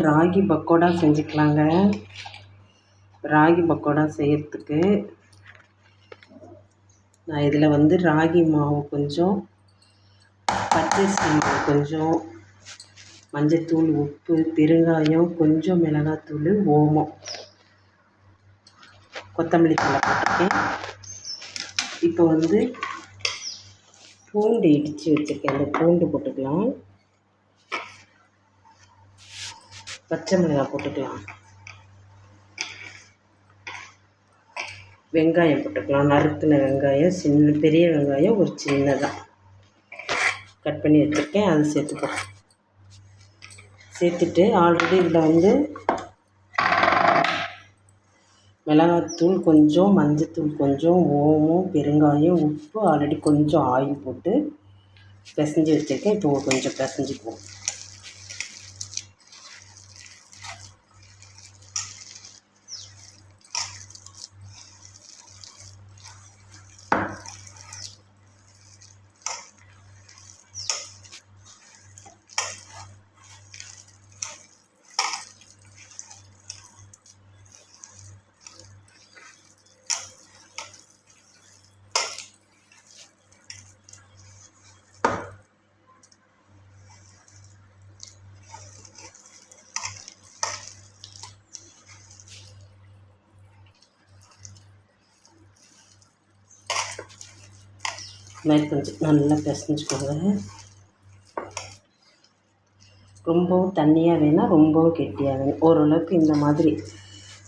ராகி பக்கோடா செஞ்சுக்கலாங்க. ராகி பக்கோடா செய்கிறதுக்கு நான் இதில் ராகி மாவு கொஞ்சம், பச்சரிசி மாவு கொஞ்சம், மஞ்சத்தூள், உப்பு, பெருங்காயம், கொஞ்சம் மிளகாத்தூள், ஓமம், கொத்தமல்லி தழை போட்டிருக்கேன். இப்போ பூண்டு இடித்து வச்சுருக்கேன். அந்த பூண்டு போட்டுக்கலாம். பச்சை மிளகாய் போட்டுக்கலாம். வெங்காயம் போட்டுக்கலாம். நறுக்கின வெங்காயம், பெரிய வெங்காயம் ஒரு சின்னதாக கட் பண்ணி வச்சுருக்கேன். அதை சேர்த்துக்கலாம். சேர்த்துட்டு ஆல்ரெடி இதில் மிளகாத்தூள் கொஞ்சம், மஞ்சத்தூள் கொஞ்சம், ஓமம், பெருங்காயம், உப்பு, ஆல்ரெடி கொஞ்சம் ஆயில் போட்டு பிசைஞ்சு வச்சுருக்கேன். இப்போ கொஞ்சம் பிசைஞ்சிக்குவோம். கொஞ்சம் நல்லா பிசைஞ்சுக்கோங்க. ரொம்பவும் தண்ணியாக வேணால், ரொம்பவும் கெட்டியாக வேணும். ஓரளவுக்கு இந்த மாதிரி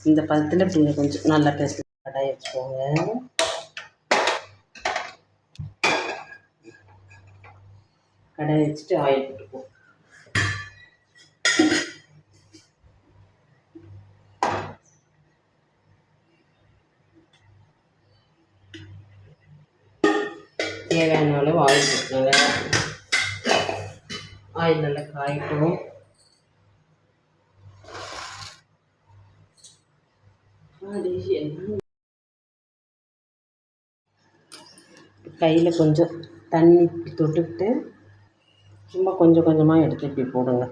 இந்த பதத்தில் இப்படி கொஞ்சம் நல்லா பிசைஞ்சு கடாயை வச்சுக்கோங்க. கடாயை வச்சுட்டு ஆயில் போட்டுக்குவோம். தேவையான அளவு ஆயில் போட்டுக்கோங்க. ஆயில் நல்லா காயட்டும். கையில் கொஞ்சம் தண்ணி தொட்டுக்கிட்டு சும்மா கொஞ்சம் கொஞ்சமாக எடுத்து இப்படி போடுங்க.